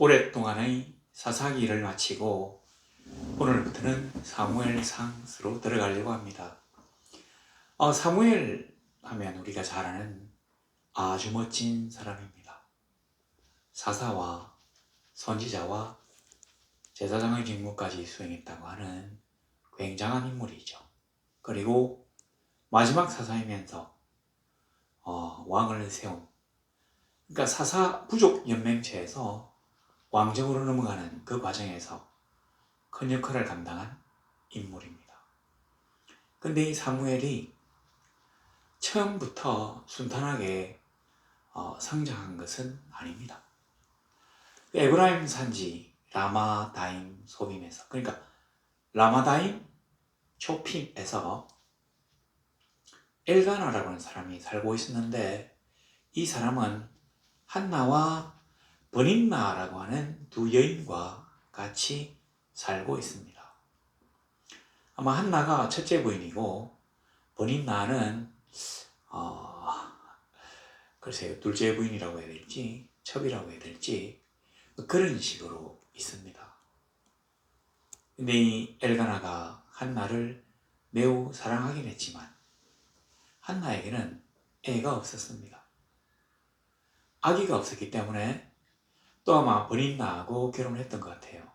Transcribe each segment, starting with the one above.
오랫동안의 사사기를 마치고 오늘부터는 사무엘상스로 들어가려고 합니다. 사무엘 하면 우리가 잘 아는 아주 멋진 사람입니다. 사사와 선지자와 제사장의 직무까지 수행했다고 하는 굉장한 인물이죠. 그리고 마지막 사사이면서 왕을 세운, 그러니까 사사 부족 연맹체에서 왕정으로 넘어가는 그 과정에서 큰 역할을 감당한 인물입니다. 근데 이 사무엘이 처음부터 순탄하게 성장한 것은 아닙니다. 에브라임 산지 라마다임 소빔에서, 그러니까 라마다임 초핌에서 엘가나라고 하는 사람이 살고 있었는데, 이 사람은 한나와 버닌나라고 하는 두 여인과 같이 살고 있습니다. 아마 한나가 첫째 부인이고 버닌나는 글쎄요, 둘째 부인이라고 해야 될지 첩이라고 해야 될지 그런 식으로 있습니다. 근데 이 엘가나가 한나를 매우 사랑하긴 했지만 한나에게는 애가 없었습니다. 아기가 없었기 때문에 또 아마 버닌나하고 결혼을 했던 것 같아요.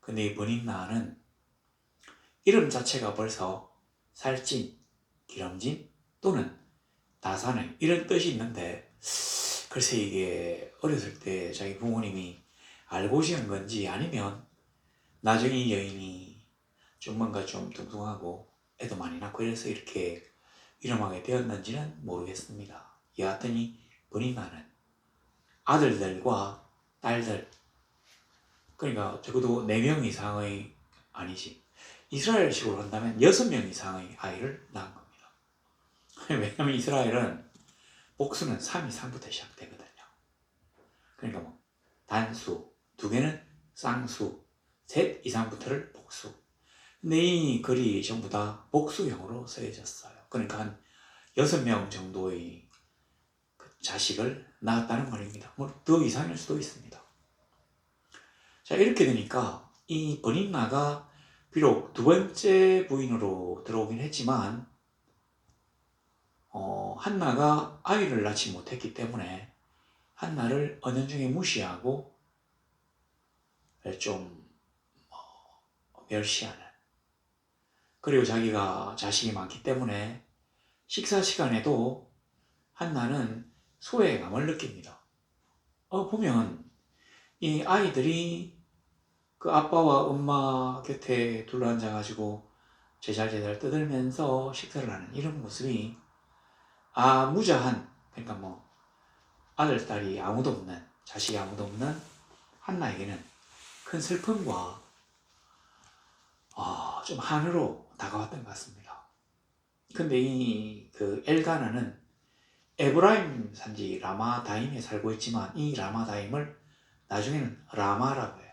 근데 이 버닌나는 이름 자체가 벌써 살찐, 기름진 또는 다산의 이런 뜻이 있는데, 글쎄 이게 어렸을 때 자기 부모님이 알고 지은 건지 아니면 나중에 이 여인이 좀 뭔가 좀 뚱뚱하고 애도 많이 낳고 이래서 이렇게 이름하게 되었는지는 모르겠습니다. 여하튼 이 버닌나는 아들들과 딸들, 그러니까 적어도 4명 이상의, 아니지, 이스라엘식으로 한다면 6명 이상의 아이를 낳은 겁니다. 왜냐하면 이스라엘은 복수는 3 이상부터 시작되거든요. 그러니까 뭐 단수, 2개는 쌍수, 3 이상부터를 복수. 근데 이 글이 전부 다 복수형으로 쓰여졌어요. 그러니까 한 6명 정도의 그 자식을 낳았다는 말입니다. 뭐 더 이상일 수도 있습니다. 자, 이렇게 되니까 이 버닌나가 비록 2번째 부인으로 들어오긴 했지만 한나가 아이를 낳지 못했기 때문에 한나를 은연중에 무시하고 좀 멸시하는, 그리고 자기가 자식이 많기 때문에 식사 시간에도 한나는 소외감을 느낍니다. 보면 이 아이들이 그 아빠와 엄마 곁에 둘러앉아가지고 제잘제잘 떠들면서 식사를 하는 이런 모습이 무자한, 그러니까 뭐 아들, 딸이 아무도 없는, 자식이 아무도 없는 한나에게는 큰 슬픔과 좀 한으로 다가왔던 것 같습니다. 근데 이 그 엘가나는 에브라임 산지 라마다임에 살고 있지만 이 라마다임을 나중에는 라마라고 해요.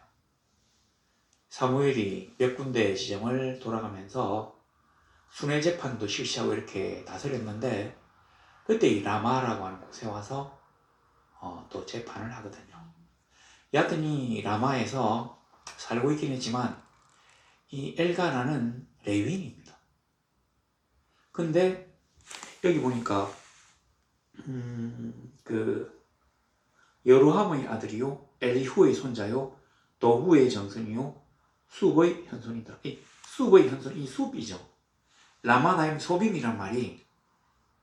사무엘이 몇 군데 지점을 돌아가면서 순회 재판도 실시하고 이렇게 다스렸는데, 그때 이 라마라고 하는 곳에 와서 또 재판을 하거든요. 여하튼 이 라마에서 살고 있긴 했지만 이 엘가나는 레위인입니다. 근데 여기 보니까 그 여로함의 아들이요, 엘리후의 손자요, 도후의 정손이요, 숲의 현손이다. 이 숲의 현손, 이 숲이죠. 라마다임 소빔이란 말이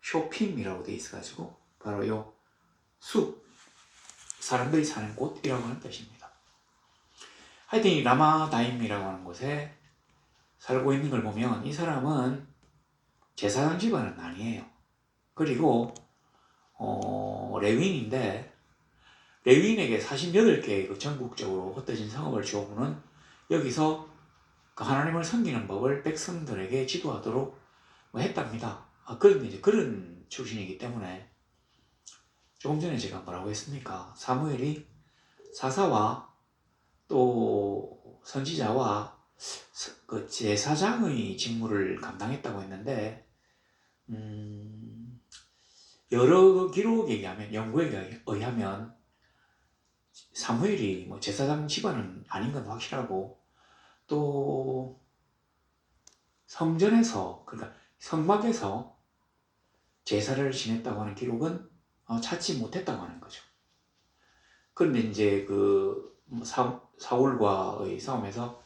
쇼핌이라고 돼 있어가지고 바로 요 숲, 사람들이 사는 곳이라고 하는 뜻입니다. 하여튼 이 라마다임이라고 하는 곳에 살고 있는 걸 보면 이 사람은 제사장 집안은 아니에요. 그리고 레위인인데, 레위인에게 48개의 그 전국적으로 흩어진 성읍을 주어부는 여기서 그 하나님을 섬기는 법을 백성들에게 지도하도록 했답니다. 그런데 이제 그런 출신이기 때문에 조금 전에 제가 뭐라고 했습니까? 사무엘이 사사와 또 선지자와 그 제사장의 직무를 감당했다고 했는데, 여러 기록에 의하면, 연구에 의하면 사무엘이 뭐 제사장 집안은 아닌 건 확실하고, 또 성전에서, 그러니까 성막에서 제사를 지냈다고 하는 기록은 찾지 못했다고 하는 거죠. 그런데 이제 그 사울과의 싸움에서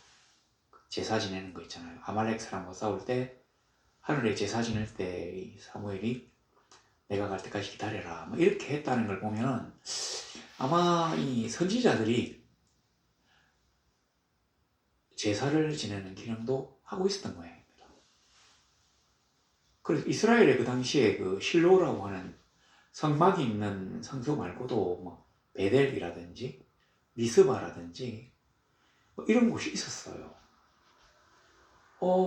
제사 지내는 거 있잖아요. 아말렉 사람과 싸울 때 하늘에 제사 지낼 때 사무엘이 내가 갈 때까지 기다려라 뭐 이렇게 했다는 걸 보면은 아마 이 선지자들이 제사를 지내는 기능도 하고 있었던 모양입니다. 그래서 이스라엘의 그 당시에 그 실로라고 하는 성막이 있는 성소 말고도 뭐 베델이라든지 미스바라든지 뭐 이런 곳이 있었어요.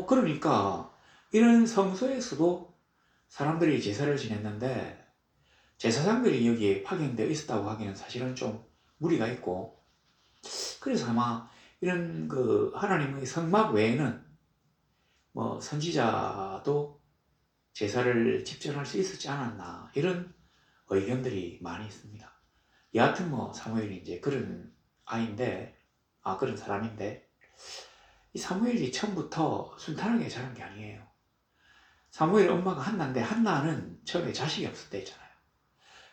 그러니까 이런 성소에서도 사람들이 제사를 지냈는데 제사장들이 여기에 파견되어 있었다고 하기는 사실은 좀 무리가 있고, 그래서 아마 이런 그 하나님의 성막 외에는 뭐 선지자도 제사를 집전할 수 있었지 않았나 이런 의견들이 많이 있습니다. 여하튼 뭐 사무엘이 이제 그런 아이인데, 그런 사람인데, 이 사무엘이 처음부터 순탄하게 자란 게 아니에요. 사무엘 엄마가 한나인데 한나는 처음에 자식이 없었다 했잖아요.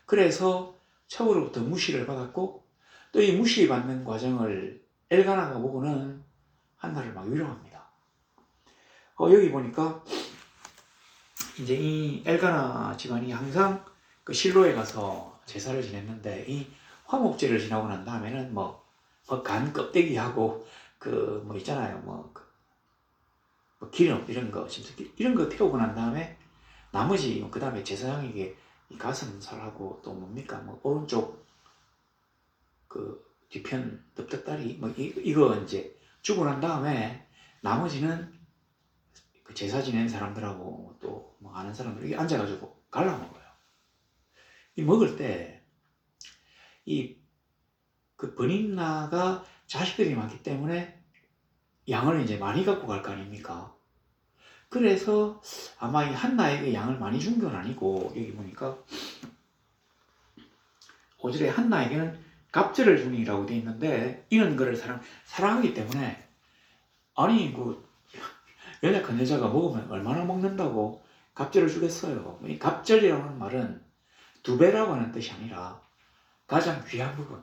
그래서 처음으로부터 무시를 받았고, 또 이 무시받는 과정을 엘가나가 보고는 한나를 막 위로합니다. 여기 보니까 이제 이 엘가나 집안이 항상 그 실로에 가서 제사를 지냈는데, 이 화목제를 지나고 난 다음에는 간 껍데기하고 그 뭐 있잖아요, 뭐 기름 이런 거 태우고 난 다음에 나머지 그 다음에 제사장에게 이 가슴살하고 또 뭡니까 뭐 오른쪽 그 뒤편 넓적다리 뭐 이거 이제 주고 난 다음에 나머지는 그 제사 지낸 사람들하고 또 뭐 아는 사람들 앉아가지고 갈라 먹어요. 이 먹을 때 이 그 버닌나가 자식들이 많기 때문에 양을 이제 많이 갖고 갈 거 아닙니까? 그래서 아마 이 한나에게 양을 많이 준 건 아니고, 여기 보니까 5절에 한나에게는 갑절을 주니라고 되어 있는데, 이런 거를 사랑하기 때문에, 아니 그 연약한 여자가 먹으면 얼마나 먹는다고 갑절을 주겠어요. 이 갑절이라는 말은 두 배라고 하는 뜻이 아니라 가장 귀한 부분.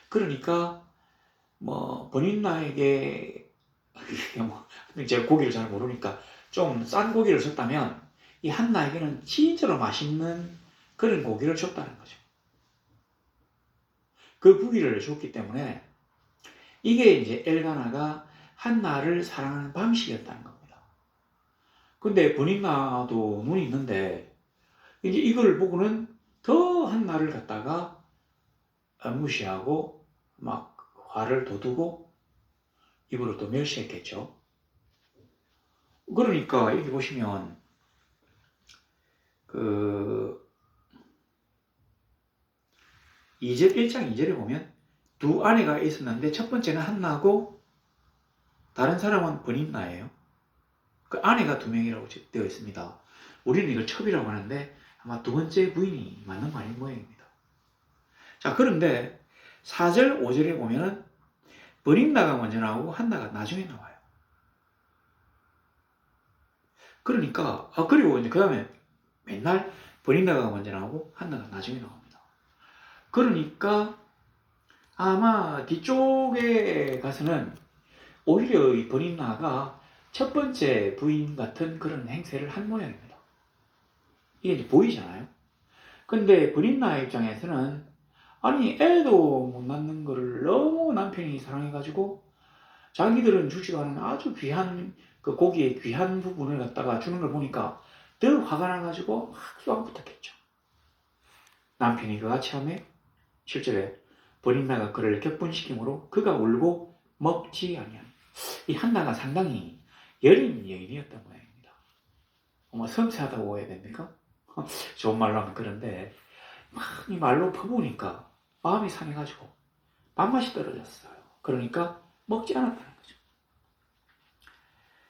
그러니까 뭐 버닌나에게 제가 고기를 잘 모르니까 좀 싼 고기를 줬다면, 이 한나에게는 진짜로 맛있는 그런 고기를 줬다는 거죠. 그 부위를 줬기 때문에 이게 이제 엘가나가 한나를 사랑하는 방식이었다는 겁니다. 근데 버닌나도 눈이 있는데 이제 이걸 보고는 더 한나를 갖다가 무시하고 막 화를 돋우고 입으로 또 멸시했겠죠. 그러니까 여기 보시면 그 1장 2절에 보면 두 아내가 있었는데 첫 번째는 한나고 다른 사람은 버닌나예요. 그 아내가 두 명이라고 되어 있습니다. 우리는 이걸 첩이라고 하는데 아마 두 번째 부인이 맞는 말인 모양입니다. 자, 그런데 4절 5절에 보면은 버닌나가 먼저 나오고 한나가 나중에 나와요. 그러니까 그리고 이제 그 다음에 맨날 버닌나가 먼저 나오고 한나가 나중에 나옵니다. 그러니까 아마 뒤쪽에 가서는 오히려 이 버닌나가 첫 번째 부인 같은 그런 행세를 한 모양입니다. 이게 이제 보이잖아요. 근데 버닌나 입장에서는 아니 애도 못 낳는 거를 너무 남편이 사랑해가지고 자기들은 주지도 않은 아주 귀한 그 고기의 귀한 부분을 갖다가 주는 걸 보니까 더 화가 나가지고 막 쏘아 붙었겠죠. 남편이 그같이 하며 7절에 버닌나가 그를 격분시키므로 그가 울고 먹지 아니하니. 이 한나가 상당히 여린 여인이었단 모양입니다. 섬세하다고 해야 됩니까? 좋은 말로 하면 그런데 막 이 말로 퍼부으니까 마음이 상해가지고 밥맛이 떨어졌어요. 그러니까 먹지 않았다는 거죠.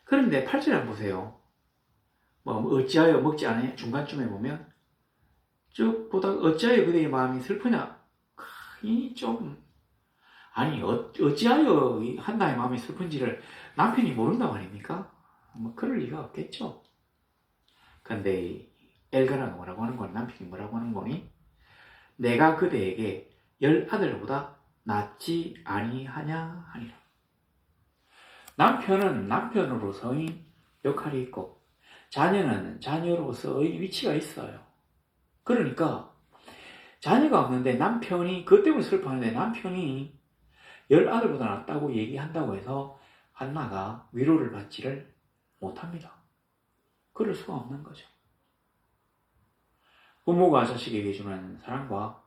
그런데 8절에 한번 보세요. 어찌하여 먹지 않아요? 중간쯤에 보면 쭉 보다가 어찌하여 그대의 마음이 슬프냐? 어찌하여 이 한나의 마음이 슬픈지를 남편이 모른다고 아닙니까? 뭐 그럴 리가 없겠죠. 근데 엘가나가 뭐라고 하는 건, 남편이 뭐라고 하는 거니? 내가 그대에게 10아들보다 낫지 아니하냐 하니라. 남편은 남편으로서의 역할이 있고 자녀는 자녀로서의 위치가 있어요. 그러니까 자녀가 없는데 남편이 그것 때문에 슬퍼하는데 남편이 10아들보다 낫다고 얘기한다고 해서 한나가 위로를 받지를 못합니다. 그럴 수가 없는 거죠. 부모가 자식에게 주는 사랑과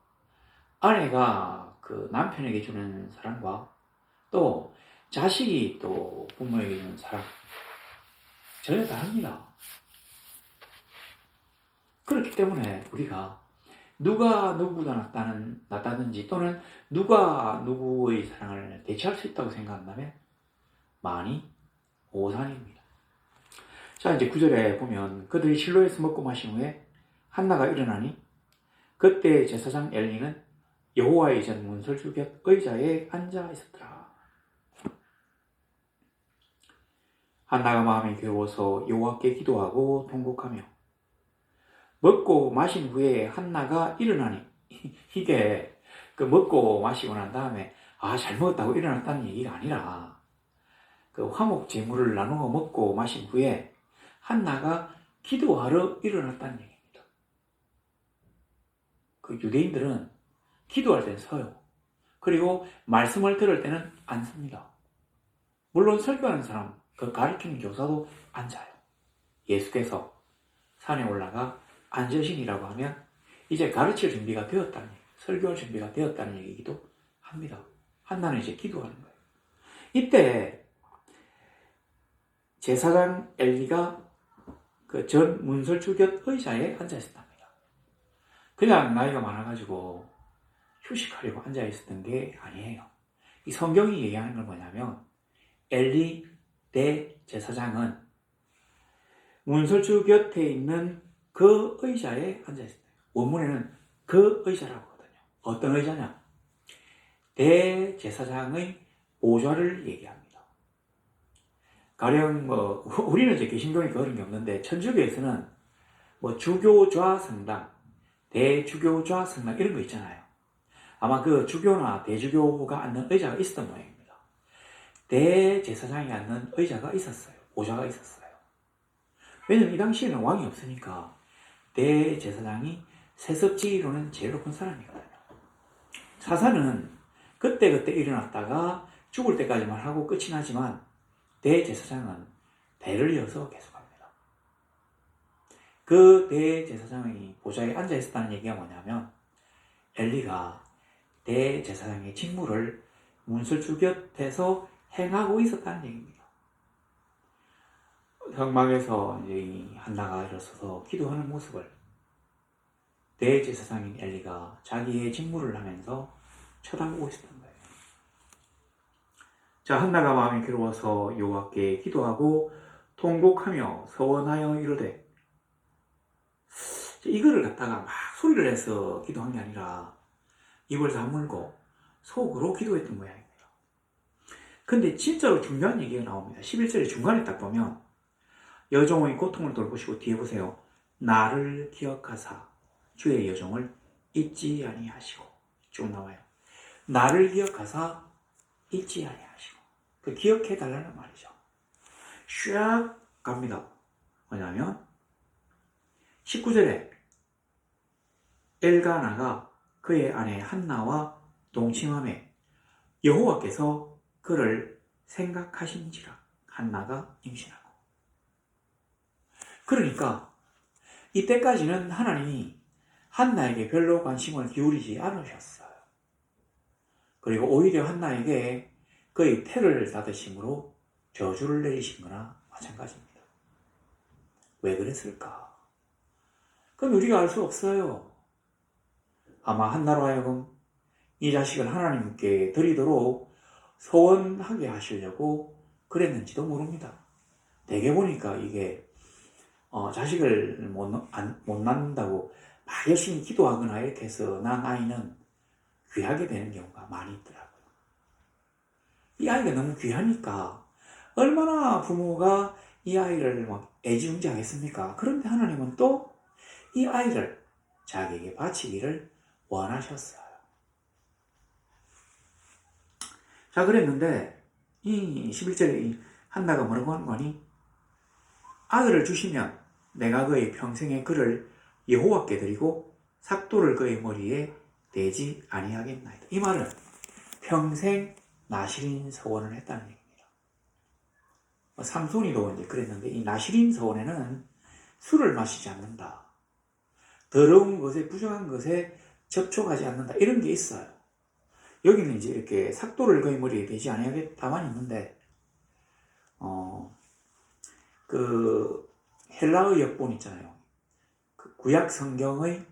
아내가 그 남편에게 주는 사랑과 또 자식이 또 부모에게 주는 사랑 전혀 다릅니다. 그렇기 때문에 우리가 누가 누구보다 낫다든지 또는 누가 누구의 사랑을 대체할 수 있다고 생각한다면 많이 오산입니다. 자, 이제 9절에 보면 그들이 실로에서 먹고 마신 후에 한나가 일어나니 그때 제사장 엘리는 여호와의 전 문설주 곁 의자에 앉아 있었더라. 한나가 마음이 괴로워서 여호와께 기도하고 통곡하며 먹고 마신 후에 한나가 일어나니 이게 그 먹고 마시고 난 다음에 잘 먹었다고 일어났다는 얘기가 아니라 그 화목 제물을 나누어 먹고 마신 후에 한나가 기도하러 일어났다는 얘기입니다. 그 유대인들은 기도할 때는 서요. 그리고 말씀을 들을 때는 앉습니다. 물론 설교하는 사람, 그 가르치는 교사도 앉아요. 예수께서 산에 올라가 앉으시니라고 하면 이제 가르칠 준비가 되었다는 얘기, 설교할 준비가 되었다는 얘기기도 합니다. 한나는 이제 기도하는 거예요. 이때 제사장 엘리가 그 전 문설주 곁 의자에 앉아 있었답니다. 그냥 나이가 많아가지고 휴식하려고 앉아 있었던 게 아니에요. 이 성경이 얘기하는 건 뭐냐면 엘리 대제사장은 문설주 곁에 있는 그 의자에 앉아 있었어요. 원문에는 그 의자라고 하거든요. 어떤 의자냐? 대제사장의 보좌를 얘기합니다. 가령 우리는 이제 개신교니까 그런 게 없는데 천주교에서는 주교좌 성당, 대주교좌 성당 이런 거 있잖아요. 아마 그 주교나 대주교가 앉는 의자가 있었던 모양입니다. 대제사장이 앉는 의자가 있었어요. 보좌가 있었어요. 왜냐면 이 당시에는 왕이 없으니까 대제사장이 세습지로는 제일 높은 사람이거든요. 사사는 그때그때 일어났다가 죽을 때까지만 하고 끝이 나지만 대제사장은 대를 이어서 계속합니다. 그 대제사장이 보좌에 앉아 있었다는 얘기가 뭐냐면 엘리가 대제사장의 직무를 문설주 곁에서 행하고 있었다는 얘기입니다. 성막에서 이제 한나가 일어서서 기도하는 모습을 대제사장인 엘리가 자기의 직무를 하면서 쳐다보고 있었던 거예요. 자, 한나가 마음이 괴로워서 여호와께 기도하고 통곡하며 서원하여 이르되, 이거를 갖다가 막 소리를 내서 기도한 게 아니라 입을 다물고 속으로 기도했던 모양입니다. 근데 진짜로 중요한 얘기가 나옵니다. 11절의 중간에 딱 보면 여종의 고통을 돌보시고 뒤에 보세요. 나를 기억하사 주의 여종을 잊지 아니하시고 쭉 나와요. 나를 기억하사 잊지 아니하시고 그 기억해 달라는 말이죠. 샥 갑니다. 뭐냐면 19절에 엘가나가 그의 아내 한나와 동침함에 여호와께서 그를 생각하신지라 한나가 임신하고. 그러니까 이때까지는 하나님이 한나에게 별로 관심을 기울이지 않으셨어요. 그리고 오히려 한나에게 그의 태를 닫으심으로 저주를 내리신 거나 마찬가지입니다. 왜 그랬을까? 그건 우리가 알 수 없어요. 아마 한나로 하여금 이 자식을 하나님께 드리도록 소원하게 하시려고 그랬는지도 모릅니다. 대개 보니까 이게 자식을 못 낳는다고 막 열심히 기도하거나 이렇게 해서 난 아이는 귀하게 되는 경우가 많이 있더라고요. 이 아이가 너무 귀하니까 얼마나 부모가 이 아이를 막 애지중지하겠습니까? 그런데 하나님은 또 이 아이를 자기에게 바치기를 원하셨어요. 자, 그랬는데 이 11절에 한나가 뭐라고 하는 거니? 아들을 주시면 내가 그의 평생의 그를 여호와께 드리고 삭도를 그의 머리에 내지 아니하겠나이다. 이 말은 평생 나시린 서원을 했다는 얘기입니다. 삼손이도 이제 그랬는데 이 나시린 서원에는 술을 마시지 않는다. 더러운 것에 부정한 것에 접촉하지 않는다. 이런 게 있어요. 여기는 이제 이렇게 삭도를 그의 머리에 대지 아니하겠다만 있는데 그 헬라어 역본 있잖아요. 그 구약 성경의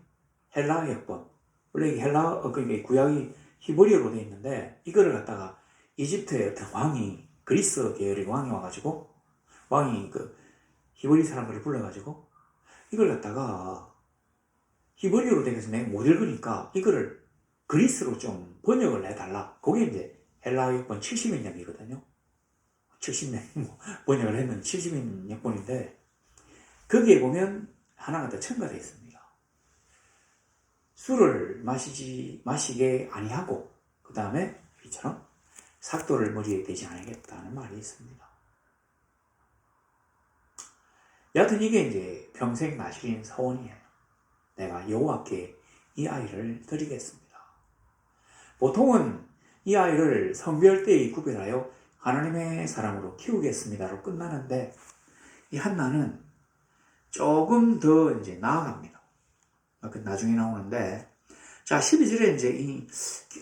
헬라어 역본. 원래 그러니까 구약이 히브리어로 되어 있는데 이거를 갖다가 이집트의 어떤 왕이 그리스 계열의 왕이 와가지고 왕이 그 히브리 사람들을 불러가지고 이걸 갖다가 히브리어로 되어서 내가 못 읽으니까 이거를 그리스로 좀 번역을 해달라. 그게 이제 헬라어 역본 70인 역이거든요. 70년 번역을 했는 70인 역본인데 거기에 보면 하나가 더 첨가되어 있습니다. 술을 마시게 아니하고 그 다음에 이처럼 삭도를 머리에 대지 않겠다는 말이 있습니다. 여하튼 이게 이제 평생 나시린 서원이에요. 내가 여호와께 이 아이를 드리겠습니다. 보통은 이 아이를 성별대에 구별하여 하나님의 사람으로 키우겠습니다로 끝나는데 이 한나는 조금 더 이제 나아갑니다. 나중에 나오는데 자 12절에 이제 이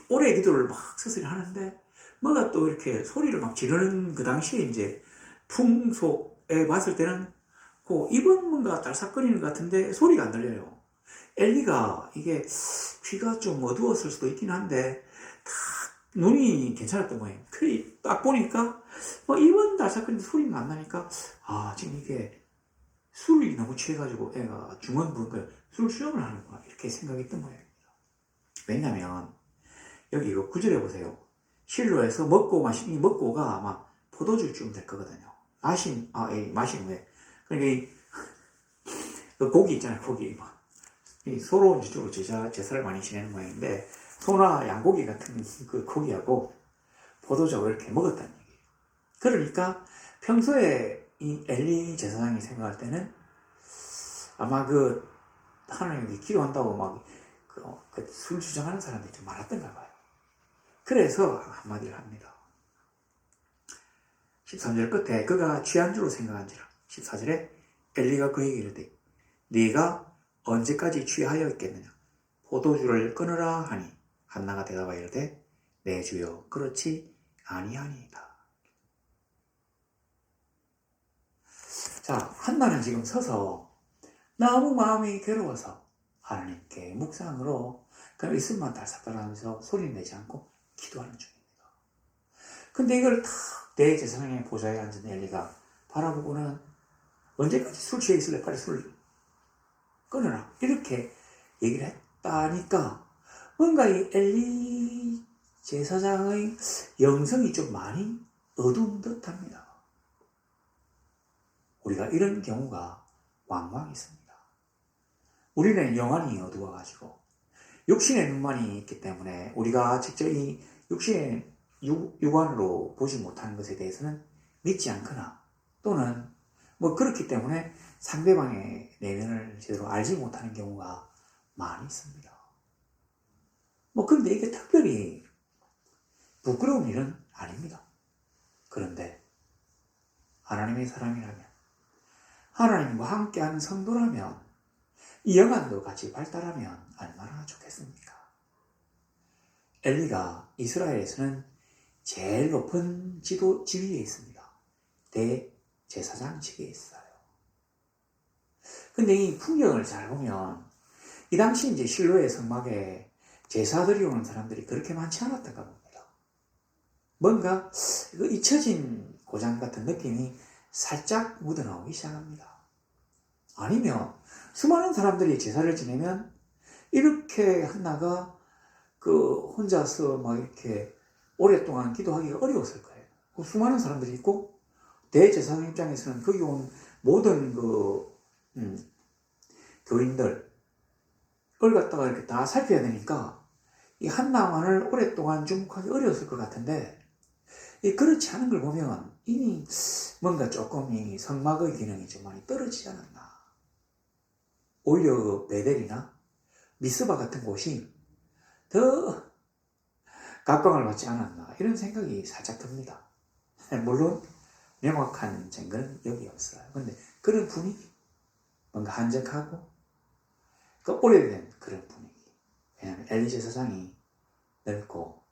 오래 기도를 막 서서히 하는데 뭐가 또 이렇게 소리를 막 지르는 그 당시에 이제 풍속에 봤을 때는 그 입은 뭔가 딸싹거리는 것 같은데 소리가 안 들려요. 엘리가 이게 귀가 좀 어두웠을 수도 있긴 한데 딱 눈이 괜찮았던 거예요. 그래 딱 보니까 입은 딸싹거리는데 소리가 안 나니까 지금 이게 술이 너무 취해가지고 애가 중언부언 술 수영을 하는구나 이렇게 생각했던 모양입니다. 왜냐면 여기 이거 9절에 보세요. 실로에서 먹고가 아마 포도주쯤 될 거거든요. 마신 왜? 그러니까 그 고기 있잖아요. 고기 소로 이쪽으로 제사를 많이 지내는 모양인데 소나 양고기 같은 그 고기하고 포도주를 이렇게 먹었다는 얘기예요. 그러니까 평소에 이 엘리 제사장이 생각할 때는 아마 그 하나님께 기도한다고 막 술 주장하는 사람들이 좀 많았던가 봐요. 그래서 한마디를 합니다. 13절 끝에 그가 취한 줄로 생각한지라. 14절에 엘리가 그에게 이르되 네가 언제까지 취하여 있겠느냐 포도주를 끊으라 하니 한나가 대답하여 이르되 내 주여 그렇지 아니하니이다. 자, 한나는 지금 서서 너무 마음이 괴로워서 하나님께 묵상으로 그냥 있을만 달싹달하면서 소리 내지 않고 기도하는 중입니다. 근데 이걸 탁 대제사장의 보좌에 앉은 엘리가 바라보고는 언제까지 술 취해 있을래? 빨리 술 끊어라. 이렇게 얘기를 했다니까 뭔가 이 엘리 제사장의 영성이 좀 많이 어두운 듯합니다. 우리가 이런 경우가 왕왕 있습니다. 우리는 영안이 어두워가지고 육신의 눈만이 있기 때문에 우리가 직접 이 육신의 육안으로 보지 못하는 것에 대해서는 믿지 않거나 또는 그렇기 때문에 상대방의 내면을 제대로 알지 못하는 경우가 많이 있습니다. 그런데 이게 특별히 부끄러운 일은 아닙니다. 그런데 하나님의 사람이라면 하나님과 함께하는 성도라면 이 영안도 같이 발달하면 얼마나 좋겠습니까? 엘리가 이스라엘에서는 제일 높은 지위에 있습니다. 대제사장직에 있어요. 근데 이 풍경을 잘 보면 이 당시 이제 실로의 성막에 제사 드리러 오는 사람들이 그렇게 많지 않았던가 봅니다. 뭔가 잊혀진 고장 같은 느낌이 살짝 묻어나오기 시작합니다. 아니면 수많은 사람들이 제사를 지내면 이렇게 한나가 그 혼자서 막 이렇게 오랫동안 기도하기가 어려웠을 거예요. 그 수많은 사람들이 있고 대제사장 입장에서는 거기 온 모든 교인들을 갖다가 이렇게 다 살펴야 되니까 이 한나만을 오랫동안 주목하기 어려웠을 것 같은데 그렇지 않은 걸 보면 이미 뭔가 조금 이 성막의 기능이 좀 많이 떨어지지 않았나. 오히려 그 베델이나 미스바 같은 곳이 더 각광을 받지 않았나 이런 생각이 살짝 듭니다. 물론 명확한 증거는 여기 없어요. 근데 그런 분위기, 뭔가 한적하고 그 오래된 그런 분위기. 왜냐하면 엘리 제사장이 넓고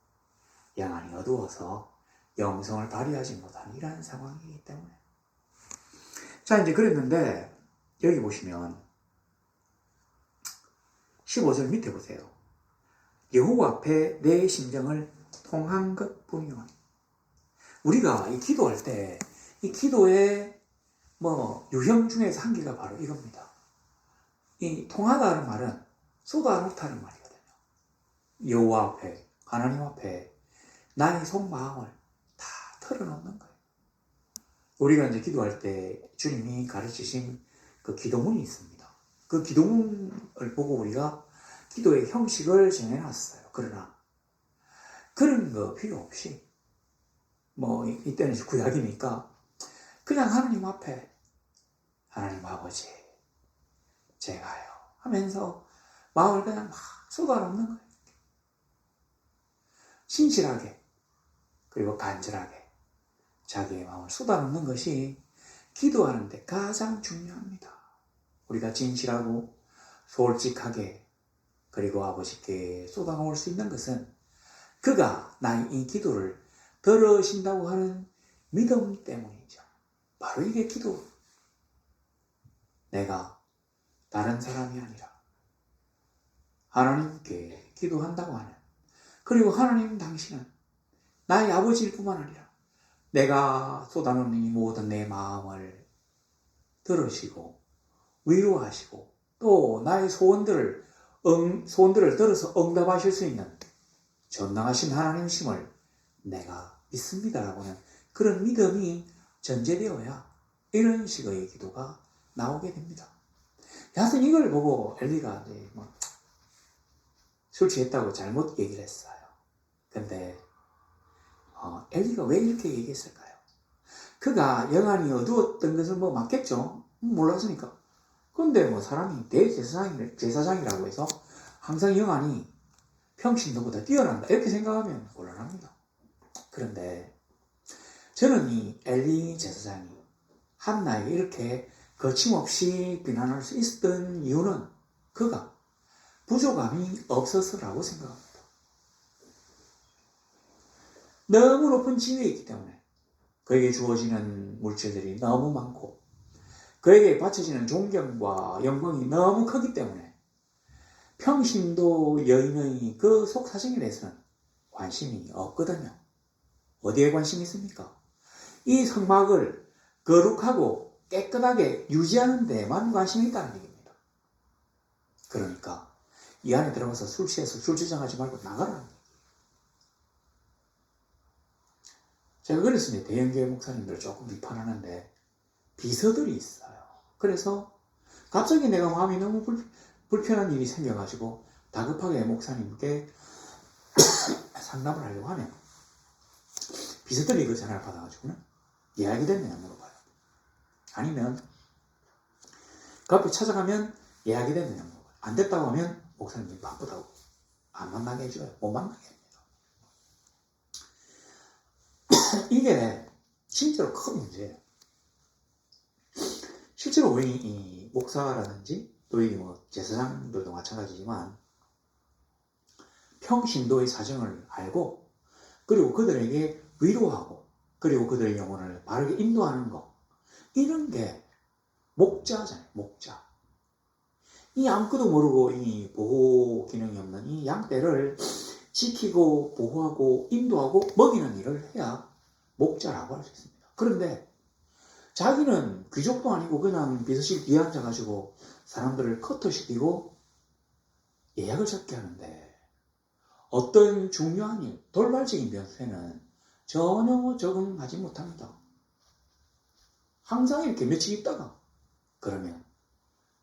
영안이 어두워서 영성을 발휘하지 못하는 이러한 상황이기 때문에. 자, 이제 그랬는데 여기 보시면 15절 밑에 보세요. 여호와 앞에 내 심정을 통한 것뿐이오니. 우리가 이 기도할 때 이 기도의 유형 중에서 한 개가 바로 이겁니다. 이 통하다는 말은 쏟아놓다는 말이거든요. 여호와 앞에, 하나님 앞에 나의 속마음을 다 털어놓는 거예요. 우리가 이제 기도할 때 주님이 가르치신 그 기도문이 있습니다. 그 기도문을 보고 우리가 기도의 형식을 정해놨어요. 그러나 그런 거 필요 없이 이때는 구약이니까 그냥 하나님 앞에 하나님 아버지 제가요 하면서 마음을 그냥 막 쏟아놓는 거예요. 신실하게 그리고 간절하게 자기의 마음을 쏟아놓는 것이 기도하는데 가장 중요합니다. 우리가 진실하고 솔직하게 그리고 아버지께 쏟아놓을 수 있는 것은 그가 나의 이 기도를 들으신다고 하는 믿음 때문이죠. 바로 이게 기도. 내가 다른 사람이 아니라 하나님께 기도한다고 하는, 그리고 하나님 당신은 나의 아버지일 뿐만 아니라 내가 쏟아놓는 이 모든 내 마음을 들으시고 위로하시고 또 나의 소원들을 들어서 응답하실 수 있는 전능하신 하나님이심을 내가 믿습니다라고는 그런 믿음이 전제되어야 이런 식의 기도가 나오게 됩니다. 하여튼 이걸 보고 엘리가 술 취했다고 잘못 얘기를 했어요. 근데 엘리가 왜 이렇게 얘기했을까요? 그가 영안이 어두웠던 것은 맞겠죠. 몰랐으니까. 근데 사람이 대제사장이라고 해서 항상 영안이 평신도보다 뛰어난다 이렇게 생각하면 곤란합니다. 그런데 저는 이 엘리 제사장이 한나에게 이렇게 거침없이 비난할 수 있었던 이유는 그가 부족함이 없어서라고 생각합니다. 너무 높은 지위에 있기 때문에 그에게 주어지는 물질들이 너무 많고 그에게 바쳐지는 존경과 영광이 너무 크기 때문에 평신도 여인의 그 속사정에 대해서는 관심이 없거든요. 어디에 관심이 있습니까? 이 성막을 거룩하고 깨끗하게 유지하는 데만 관심이 있다는 얘기입니다. 그러니까 이 안에 들어가서 술 취해서 술 주장하지 말고 나가라는 얘기예요. 제가 그래서 대형교회 목사님들 조금 비판하는데 비서들이 있어요. 그래서 갑자기 내가 마음이 너무 불편한 일이 생겨가지고 다급하게 목사님께 상담을 하려고 하면 비서들이 그 전화를 받아가지고는 예약이 됐느냐 물어봐요. 아니면 그 앞에 찾아가면 예약이 됐느냐 물어봐요. 안 됐다고 하면 목사님이 바쁘다고 안 만나게 해줘요. 못 만나게 합니다. 이게 실제로 큰 문제예요. 실제로 우리 이 목사라든지 또 이 제사장들도 마찬가지지만 평신도의 사정을 알고 그리고 그들에게 위로하고 그리고 그들의 영혼을 바르게 인도하는 것, 이런 게 목자잖아요. 목자. 이 아무것도 모르고 이 보호 기능이 없는 이 양떼를 지키고 보호하고 인도하고 먹이는 일을 해야 목자라고 할 수 있습니다. 그런데 자기는 귀족도 아니고 그냥 비서실 뒤에 앉아가지고 사람들을 커트시키고 예약을 잡게 하는데 어떤 중요한 일, 돌발적인 변수에는 전혀 적응하지 못합니다. 항상 이렇게 며칠 있다가 그러면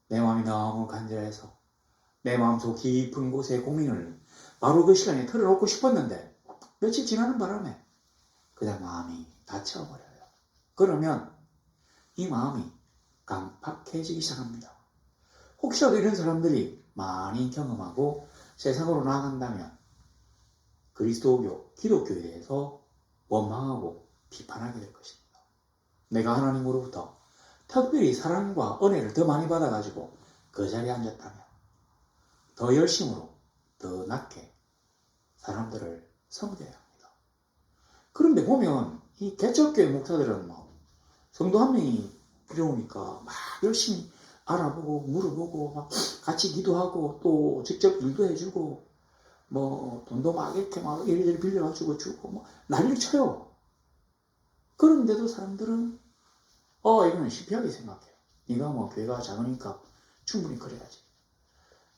내 마음이 너무 간절해서 내 마음속 깊은 곳의 고민을 바로 그 시간에 털어놓고 싶었는데 며칠 지나는 바람에 그냥 마음이 닫혀버려요. 그러면 이 마음이 강팍해지기 시작합니다. 혹시라도 이런 사람들이 많이 경험하고 세상으로 나아간다면 그리스도교, 기독교에 대해서 원망하고 비판하게 될 것입니다. 내가 하나님으로부터 특별히 사랑과 은혜를 더 많이 받아가지고 그 자리에 앉았다면 더 열심으로 더 낮게 사람들을 섬겨야 합니다. 그런데 보면 이 개척교회 목사들은 뭐 성도 한 명이 필요하니까 막 열심히 알아보고 물어보고 막 같이 기도하고 또 직접 일도 해주고 뭐 돈도 막 이렇게 막 이리저리 빌려가지고 주고 뭐 난리를 쳐요. 그런데도 사람들은 이거는 실패하게 생각해요. 네가 뭐 교회가 작으니까 충분히 그래야지.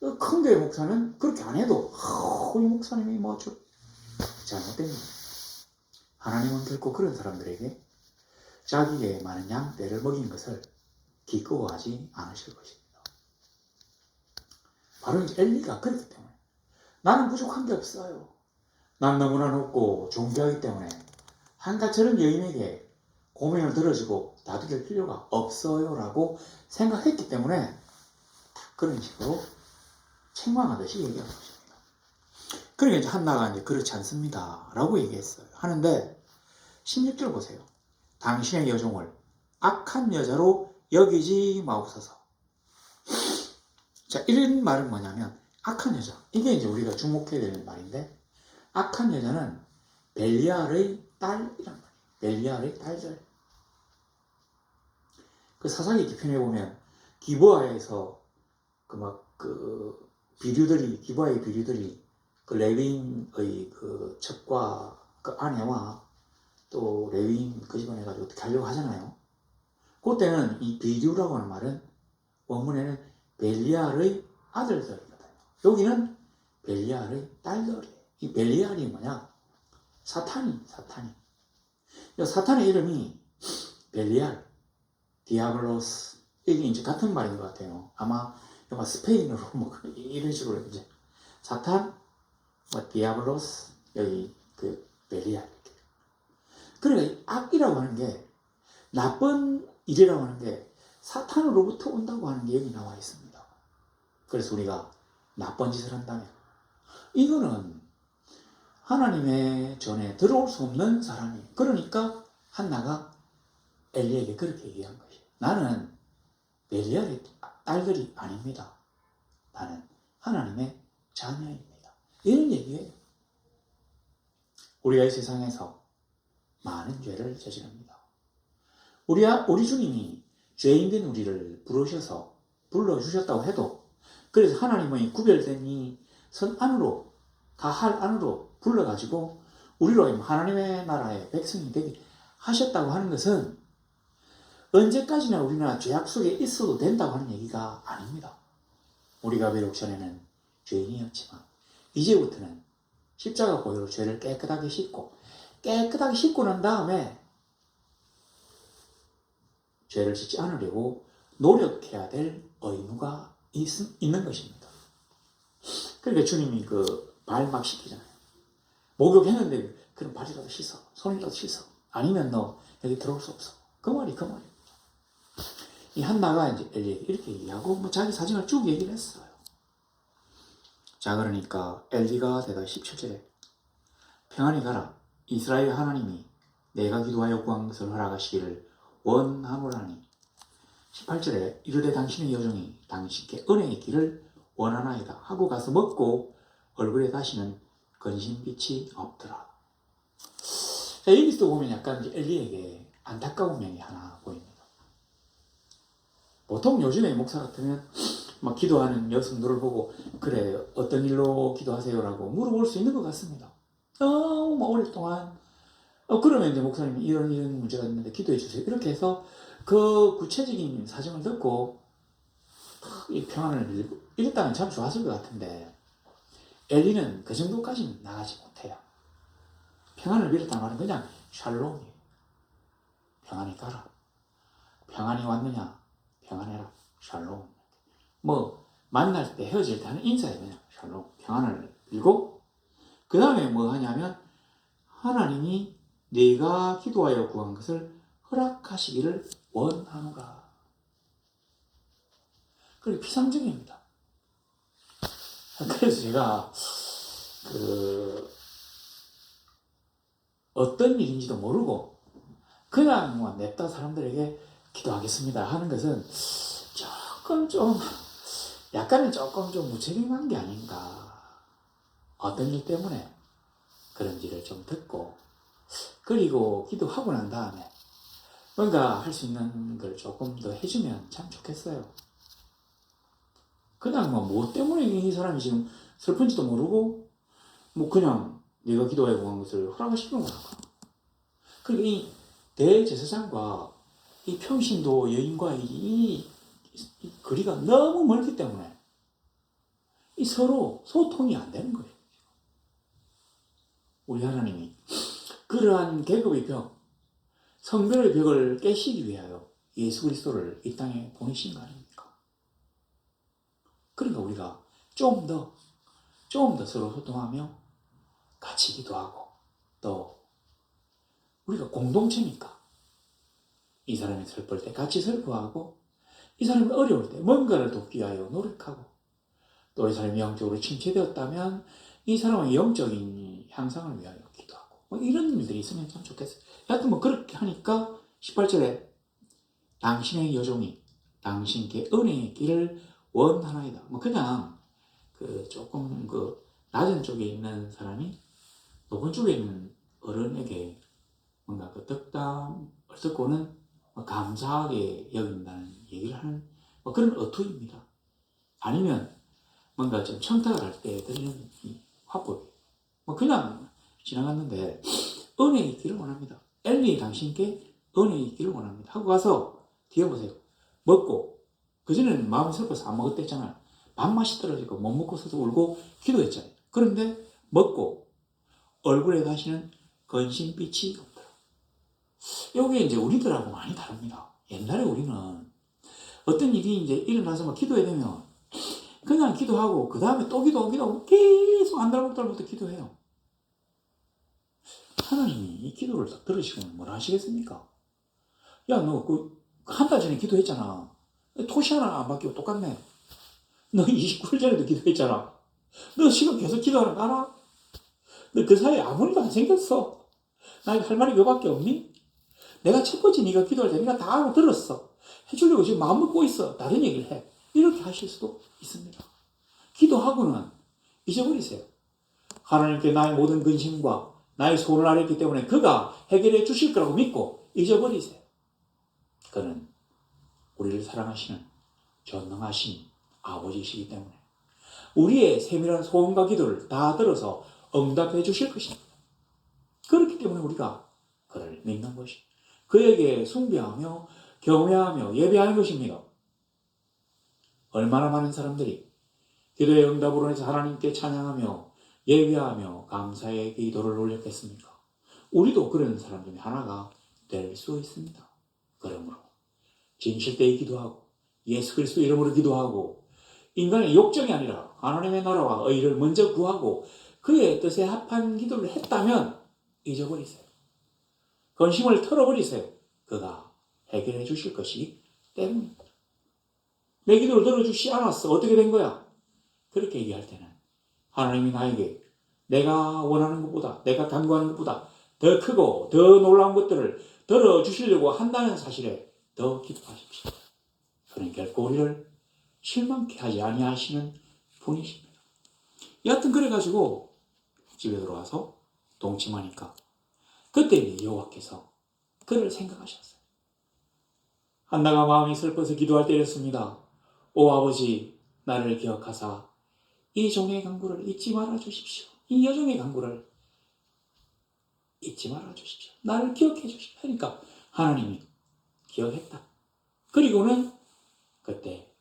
큰 교회 목사는 그렇게 안 해도 이 목사님이 뭐 좀 잘못된 거예요. 하나님은 결코 그런 사람들에게 자기의 많은 양 떼를 먹인 것을 기꺼워하지 않으실 것입니다. 바로 이제 엘리가 그렇기 때문에 나는 부족한 게 없어요. 난 너무나 높고 존귀하기 때문에 한가처럼 여인에게 고민을 들어주고 다독일 필요가 없어요 라고 생각했기 때문에 그런 식으로 책망하듯이 얘기하는 것입니다. 그러니까 이제 한나가 이제 그렇지 않습니다 라고 얘기했어요. 하는데 16절 보세요. 당신의 여종을 악한 여자로 여기지 마옵소서. 자, 이런 말은 뭐냐면 악한 여자, 이게 이제 우리가 주목해야 되는 말인데 악한 여자는 벨리알의 딸이란 말이에요. 벨리알의 딸들. 그 사사기 기편에 보면 기브아에서 기브아의 비류들이 그 레위인의 그 첩과 그 아내와 또 레위인 그 집안에 가지고 어떻게 하려고 하잖아요. 그때는 이 비류라고 하는 말은 원문에는 벨리알의 아들들이거든요. 여기는 벨리알의 딸들이에요. 이 벨리알이 뭐냐? 사탄이. 사탄의 이름이 벨리알, 디아블로스. 이게 이제 같은 말인 것 같아요. 아마 스페인어로 뭐 이런 식으로 이제 사탄, 디아블로스, 여기 그 벨리알. 그러니까 악이라고 하는 게 나쁜 일이라고 하는 게 사탄으로부터 온다고 하는 게 여기 나와 있습니다. 그래서 우리가 나쁜 짓을 한다면 이거는 하나님의 전에 들어올 수 없는 사람이에요. 그러니까 한나가 엘리에게 그렇게 얘기한 것이에요. 나는 벨리알의 딸들이 아닙니다. 나는 하나님의 자녀입니다. 이런 얘기예요. 우리가 이 세상에서 많은 죄를 저지릅니다. 우리 주님이 죄인된 우리를 불러주셨다고 해도 그래서 하나님의 구별된 이 선 안으로 가할 안으로 불러가지고 우리로 하나님의 나라의 백성이 되게 하셨다고 하는 것은 언제까지나 우리가 죄악 속에 있어도 된다고 하는 얘기가 아닙니다. 우리가 비록 전에는 죄인이었지만 이제부터는 십자가 보혈로 죄를 깨끗하게 씻고 난 다음에 죄를 짓지 않으려고 노력해야 될 의무가 있는 것입니다. 그러니까 주님이 발 막 씻기잖아요. 목욕했는데 그럼 발이라도 씻어, 손이라도 씻어. 아니면 너 여기 들어올 수 없어. 그 말이. 이 한나가 이제 엘리에게 이렇게 얘기하고 자기 사정을 쭉 얘기를 했어요. 자, 그러니까 엘리가 대답 17절에 평안히 가라. 이스라엘 하나님이 내가 기도하여 구한 것을 허락하시기를 원하노라니. 18절에 이르되 당신의 여종이 당신께 은혜의 길을 원하나이다 하고 가서 먹고 얼굴에 다시는 근심빛이 없더라. 자, 여기서 보면 약간 이제 엘리에게 안타까운 면이 하나 보입니다. 보통 요즘에 목사 같으면 막 기도하는 여성들을 보고 그래 어떤 일로 기도하세요라고 물어볼 수 있는 것 같습니다. 오랫동안 그러면 이제 목사님이 이런 문제가 있는데 기도해 주세요. 이렇게 해서 그 구체적인 사정을 듣고 이 평안을 빌고 이랬다면 참 좋았을 것 같은데 엘리는 그 정도까지는 나가지 못해요. 평안을 빌었다는 말은 그냥 샬롬이에요. 평안히 가라. 평안이 왔느냐? 평안해라. 샬롬. 뭐 만날 때 헤어질 때 하는 인사예요. 그냥 샬롬. 평안을 빌고 그 다음에 뭐 하냐면 하나님이 네가 기도하여 구한 것을 허락하시기를 원하노라. 그게 피상적입니다. 그래서 제가 어떤 일인지도 모르고 그냥 냅다 사람들에게 기도하겠습니다 하는 것은 약간은 조금 좀 무책임한 게 아닌가. 어떤 일 때문에 그런지를 좀 듣고 그리고 기도하고 난 다음에 뭔가 할 수 있는 걸 조금 더 해주면 참 좋겠어요. 그냥 뭐 때문에 이 사람이 지금 슬픈지도 모르고 뭐 그냥 네가 기도해 구한 것을 허락하시는 거야. 그리고 이 대제사장과 이 평신도 여인과 이 거리가 너무 멀기 때문에 이 서로 소통이 안 되는 거예요. 우리 하나님이 그러한 계급의 벽, 성별의 벽을 깨시기 위하여 예수 그리스도를 이 땅에 보내신 거 아닙니까? 그러니까 우리가 좀 더 서로 소통하며 같이 기도하고 또 우리가 공동체니까 이 사람이 슬플 때 같이 슬퍼하고 이 사람이 어려울 때 뭔가를 돕기 위하여 노력하고 또 이 사람이 영적으로 침체되었다면 이 사람의 영적인 향상을 위하여 기도하고 뭐 이런 일들이 있으면 참 좋겠어요. 하여튼 뭐 그렇게 하니까 18절에 당신의 여종이 당신께 은혜의 길을 원하나이다. 뭐 그냥 조금 낮은 쪽에 있는 사람이 높은 쪽에 있는 어른에게 뭔가 덕담을 듣고는 감사하게 여긴다는 얘기를 하는 뭐 그런 어투입니다. 아니면 뭔가 좀 청탁을 할 때 드리는 이 화법. 뭐 그냥 지나갔는데 은혜의 길을 원합니다. 엘리 당신께 은혜의 길을 원합니다. 하고 가서 뒤에 보세요. 먹고 그전에는 마음이 슬퍼서 안 먹었댔잖아요. 밥맛이 떨어지고 못 먹고서도 울고 기도했잖아요. 그런데 먹고 얼굴에 가시는 건심빛이 없더라. 이게 이제 우리들하고 많이 다릅니다. 옛날에 우리는 어떤 일이 이제 일어나서 막 기도해야 되면 그냥 기도하고 그 다음에 또 기도하고 계속 한 달 먹달부터 기도해요. 하나님이 이 기도를 딱 들으시면 뭐라 하시겠습니까? 야, 너 한 달 전에 기도했잖아. 토시 하나 안 바뀌고 똑같네. 너 29일 전에도 기도했잖아. 너 지금 계속 기도하는 거 알아? 너 그 사이에 아무 일도 안 생겼어. 나에게 할 말이 그거밖에 없니? 내가 첫 번째 네가 기도할 때 네가 다 알고 들었어. 해주려고 지금 마음 먹고 있어. 다른 얘기를 해. 이렇게 하실 수도 있습니다. 기도하고는 잊어버리세요. 하나님께 나의 모든 근심과 나의 소원을 아뢰기 때문에 그가 해결해 주실 거라고 믿고 잊어버리세요. 그는 우리를 사랑하시는 전능하신 아버지이시기 때문에 우리의 세밀한 소원과 기도를 다 들어서 응답해 주실 것입니다. 그렇기 때문에 우리가 그를 믿는 것이 그에게 숭배하며 경외하며 예배하는 것입니다. 얼마나 많은 사람들이 기도의 응답으로 해서 하나님께 찬양하며 예배하며 감사의 기도를 올렸겠습니까? 우리도 그런 사람 중에 하나가 될 수 있습니다. 그러므로 진실되이 기도하고 예수 그리스도 이름으로 기도하고 인간의 욕정이 아니라 하나님의 나라와 의를 먼저 구하고 그의 뜻에 합한 기도를 했다면 잊어버리세요. 근심을 털어버리세요. 그가 해결해 주실 것이기 때문입니다. 내 기도를 들어주시지 않았어. 어떻게 된 거야? 그렇게 얘기할 때는 하나님이 나에게 내가 원하는 것보다 내가 간구하는 것보다 더 크고 더 놀라운 것들을 들어주시려고 한다는 사실에 더 기도하십시오. 그는 결코 우리를 실망케 하지 아니하시는 분이십니다. 여하튼 그래가지고 집에 들어와서 동침하니까 그때 여호와께서 그를 생각하셨어요. 한나가 마음이 슬퍼서 기도할 때였습니다. 오 아버지, 나를 기억하사 이 종의 간구를 잊지 말아 주십시오. 이 여종의 간구를 잊지 말아 주십시오. 나를 기억해 주십시오. 그러니까 하나님이 기억했다. 그리고는 그때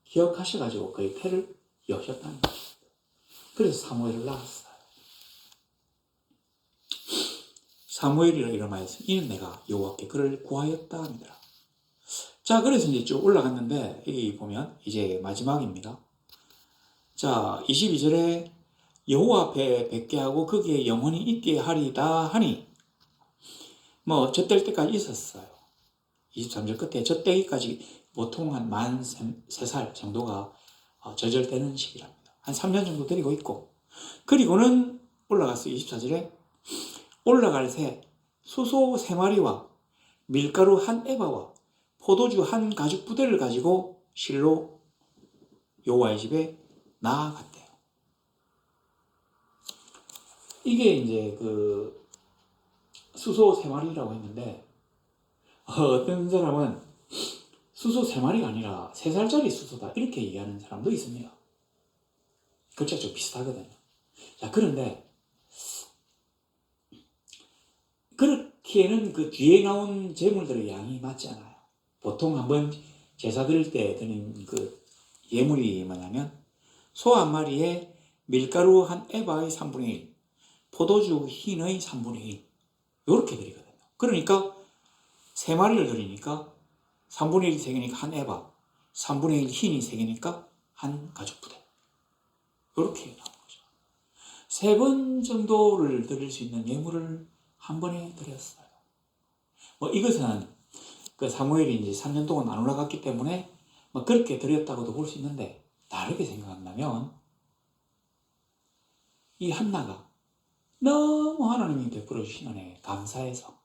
기억하셔가지고 그의 패를 여셨다는 것입니다. 그래서 사무엘을 낳았어요. 사무엘이라 이름하여서 이는 내가 여호와께 그를 구하였다 하니라. 자, 그래서 이제 쭉 올라갔는데 여기 보면 이제 마지막입니다. 자, 22절에 여호와 앞에 뵙게 하고 거기에 영원히 있게 하리다 하니 뭐 젖될 때까지 있었어요. 23절 끝에 젖되기까지 보통 한 만 3살 정도가 저절되는 시기랍니다. 한 3년 정도 데리고 있고, 그리고는 올라가서 24절에 올라갈 새 수소 3마리와 밀가루 1에바와 포도주 1가죽부대를 가지고 실로 여호와의 집에 나아갔대요. 이게 이제 그 수소 3마리라고 했는데, 어떤 사람은 수소 3마리가 아니라 3살짜리 수소다 이렇게 얘기하는 사람도 있습니다. 글자가 좀 비슷하거든요. 자, 그런데 그렇게는 그 뒤에 나온 제물들의 양이 맞지 않아요. 보통 한번 제사 드릴 때 드는 그 예물이 뭐냐면 소 1마리에 밀가루 1에바의 3분의 1, 포도주 흰의 3분의 1 이렇게 드리거든요. 그러니까 3마리를 드리니까 3분의 1 3개니까 1에바, 3분의 1 흰이 3개니까 1가죽부대 이렇게 나온 거죠. 3번 정도를 드릴 수 있는 예물을 한 번에 드렸어요. 뭐 이것은 그 사무엘이 이제 3년 동안 안 올라갔기 때문에 뭐 그렇게 드렸다고도 볼 수 있는데, 다르게 생각한다면 이 한나가 너무 하나님이 베풀어 주신 은혜에 감사해서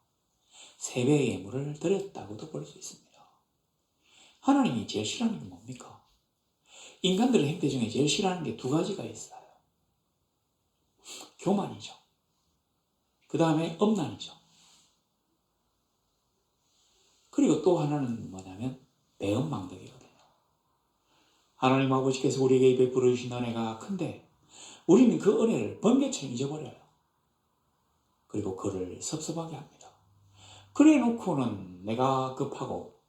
3배의 예물을 드렸다고도 볼 수 있습니다. 하나님이 제일 싫어하는 게 뭡니까? 인간들의 행태 중에 제일 싫어하는 게 2가지가 있어요. 교만이죠. 그 다음에 엄난이죠. 그리고 또 하나는 뭐냐면 배은망덕이거든요. 하나님 아버지께서 우리에게 베풀어 주신 은혜가 큰데 우리는 그 은혜를 번개처럼 잊어버려요. 그리고 그를 섭섭하게 합니다. 그래 놓고는 내가 급하고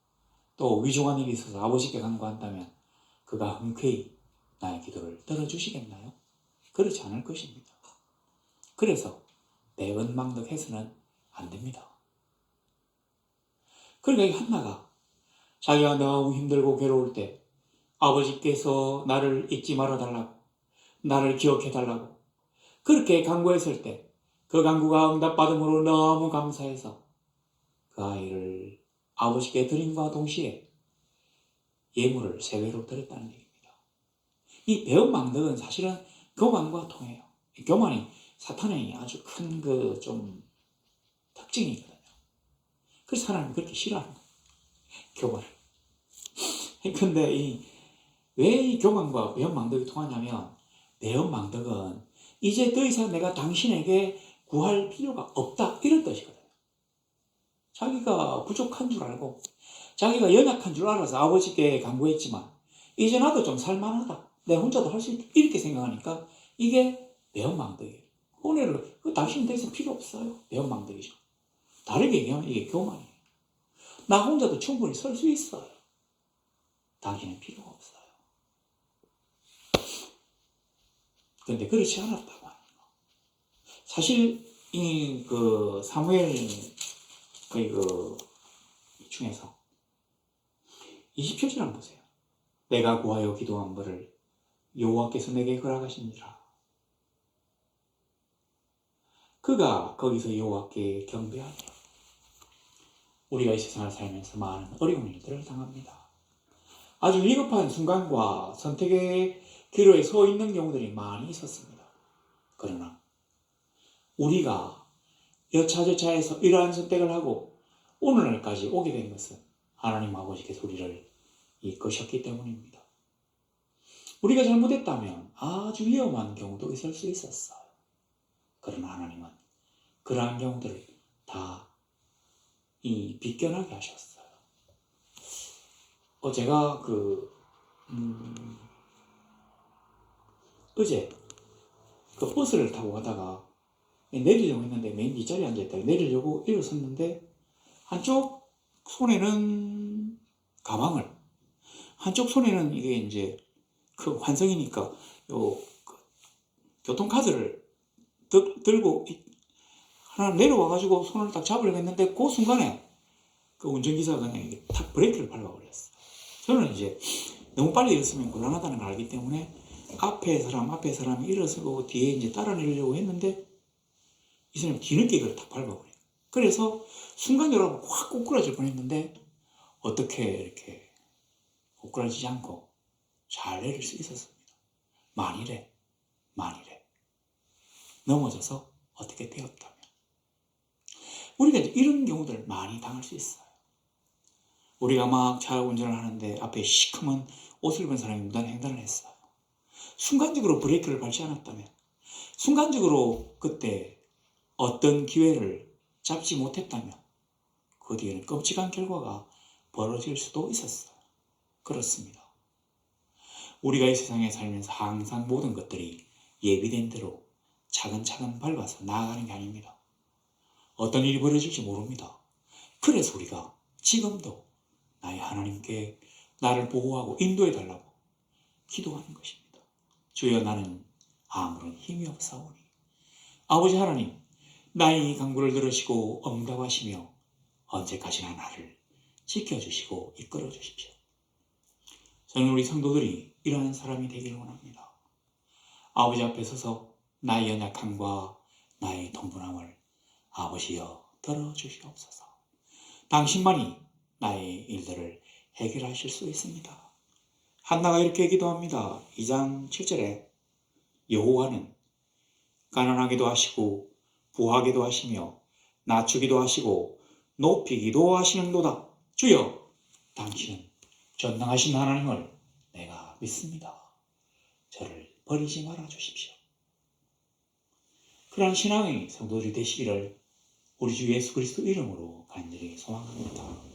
또 위중한 일이 있어서 아버지께 간구한다면 그가 흔쾌히 나의 기도를 들어주시겠나요? 그렇지 않을 것입니다. 그래서 배은망덕해서는 안 됩니다. 그러니까 이 한나가 자기가 너무 힘들고 괴로울 때 아버지께서 나를 잊지 말아달라고, 나를 기억해달라고 그렇게 간구했을 때 그 간구가 응답받음으로 너무 감사해서 그 아이를 아버지께 드림과 동시에 예물을 3배로 드렸다는 얘기입니다. 이 배은망덕은 사실은 교만과 통해요. 이 교만이 사탄의 아주 큰 그 좀 특징이거든요. 그래서 하나님은 그렇게 싫어하는 거예요. 교만을. 근데 왜 이 교만과 배은망덕이 통하냐면, 배은망덕은 이제 더 이상 내가 당신에게 구할 필요가 없다 이런 뜻이거든요. 자기가 부족한 줄 알고 자기가 연약한 줄 알아서 아버지께 간구했지만 이제 나도 좀 살만하다, 내 혼자도 할 수 있다 이렇게 생각하니까 이게 배은망덕이에요. 오늘은 당신 더 이상 필요 없어요. 배은망덕이죠. 다르게 얘기하면 이게 교만이에요. 나 혼자도 충분히 설 수 있어요. 당신은 필요가 없어요. 그런데 그렇지 않았다고 하는 거. 사실 이 그 사무엘 그 중에서 27절 한번 보세요. 내가 구하여 기도한 바를 여호와께서 내게 허락하시니라. 그가 거기서 여호와께 경배하니라. 우리가 이 세상을 살면서 많은 어려운 일들을 당합니다. 아주 위급한 순간과 선택의 기로에 서 있는 경우들이 많이 있었습니다. 그러나 우리가 여차저차해서 이러한 선택을 하고 오늘날까지 오게 된 것은 하나님 아버지께서 우리를 이끄셨기 때문입니다. 우리가 잘못했다면 아주 위험한 경우도 있을 수 있었어요. 그러나 하나님은 그러한 경우들을 다 비껴나게 하셨어요. 제가 어제 그 버스를 타고 가다가 내리려고 했는데 맨 뒷자리에 앉아있다가 내리려고 일어섰는데 한쪽 손에는 가방을, 한쪽 손에는 이게 이제 그 환승이니까 교통카드를 들고 하나 내려와가지고 손을 딱 잡으려고 했는데 그 순간에 그 운전기사가 그냥 탁 브레이크를 밟아버렸어. 저는 이제 너무 빨리 일어서면 곤란하다는 걸 알기 때문에 앞에 사람이 일어서고 뒤에 이제 따라 내리려고 했는데 이 사람이 뒤늦게 이걸 탁 밟아버려요. 그래서 순간적으로 확 꼬꾸라질 뻔했는데 어떻게 이렇게 꼬꾸라지지 않고 잘 내릴 수 있었습니다. 만일에 넘어져서 어떻게 되었다면 우리가 이런 경우들 많이 당할 수 있어요. 우리가 막 차 운전을 하는데 앞에 시커먼 옷을 입은 사람이 무단 횡단을 했어요. 순간적으로 브레이크를 밟지 않았다면, 순간적으로 그때 어떤 기회를 잡지 못했다면 그 뒤에는 끔찍한 결과가 벌어질 수도 있었어요. 그렇습니다. 우리가 이 세상에 살면서 항상 모든 것들이 예비된 대로 차근차근 밟아서 나아가는 게 아닙니다. 어떤 일이 벌어질지 모릅니다. 그래서 우리가 지금도 나의 하나님께 나를 보호하고 인도해 달라고 기도하는 것입니다. 주여, 나는 아무런 힘이 없사오니 아버지 하나님, 나의 이 간구를 들으시고 응답하시며 언제까지나 나를 지켜주시고 이끌어 주십시오. 저는 우리 성도들이 이러한 사람이 되기를 원합니다. 아버지 앞에 서서 나의 연약함과 나의 동분함을 아버지여 들어주시옵소서. 당신만이 나의 일들을 해결하실 수 있습니다. 한나가 이렇게 기도합니다. 2장 7절에 여호와는 가난하기도 하시고 부하기도 하시며 낮추기도 하시고 높이기도 하시는도다. 주여, 당신은 전능하신 하나님을 내가 믿습니다. 저를 버리지 말아 주십시오. 그러한 신앙의 성도들이 되시기를 우리 주 예수 그리스도 이름으로 간절히 소망합니다.